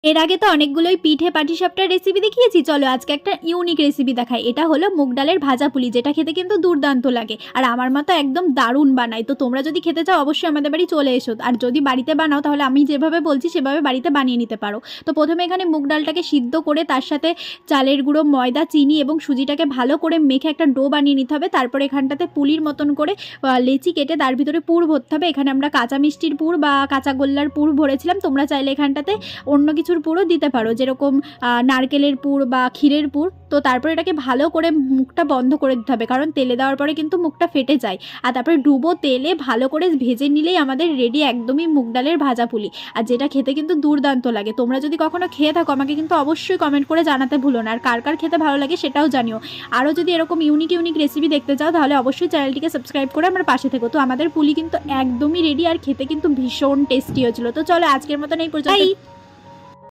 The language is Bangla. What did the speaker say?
এর আগে তো অনেকগুলোই পিঠে পাটিসাপটার রেসিপি দেখিয়েছি, চলো আজকে একটা ইউনিক রেসিপি দেখাই। এটা হলো মুগ ডালের ভাজা পুলি, যেটা খেতে কিন্তু দুর্দান্ত লাগে আর আমার মা তো একদম দারুণ বানায়। তো তোমরা যদি খেতে চাও অবশ্যই আমাদের বাড়ি চলে এসো, আর যদি বাড়িতে বানাও তাহলে আমি যেভাবে বলছি সেভাবে বাড়িতে বানিয়ে নিতে পারো। তো প্রথমে এখানে মুগ ডালটাকে সিদ্ধ করে তার সাথে চালের গুঁড়ো, ময়দা, চিনি এবং সুজিটাকে ভালো করে মেখে একটা ডো বানিয়ে নিতে হবে। তারপর এখানটাতে পুলির মতন করে লেচি কেটে তার ভিতরে পুর ভরতে হবে। এখানে আমরা কাঁচা মিষ্টির পুর বা কাঁচা গোল্লার পুর ভরেছিলাম, তোমরা চাইলে এখানটাতে অন্য কিছুর পুরও দিতে পারো, যেরকম নারকেলের পুর বা ক্ষীরের পুর। তো তারপর এটাকে ভালো করে মুখটা বন্ধ করে দিতে হবে, কারণ তেলে দেওয়ার পরে কিন্তু মুখটা ফেটে যায়। আর তারপরে ডুবো তেলে ভালো করে ভেজে নিলেই আমাদের রেডি একদমই মুগ ডালের ভাজা পুলি, আর যেটা খেতে কিন্তু দুর্দান্ত লাগে। তোমরা যদি কখনো খেয়ে থাকো আমাকে কিন্তু অবশ্যই কমেন্ট করে জানাতে ভুলো না, আর কার কার খেতে ভালো লাগে সেটাও জানিও। আরও যদি এরকম ইউনিক ইউনিক রেসিপি দেখতে চাও তাহলে অবশ্যই চ্যানেলটিকে সাবস্ক্রাইব করে আমার পাশে থেকো। তো আমাদের পুলি কিন্তু একদমই রেডি, আর খেতে কিন্তু ভীষণ টেস্টি হয়েছিল। তো চলো আজকের মতন এই পর্যন্ত।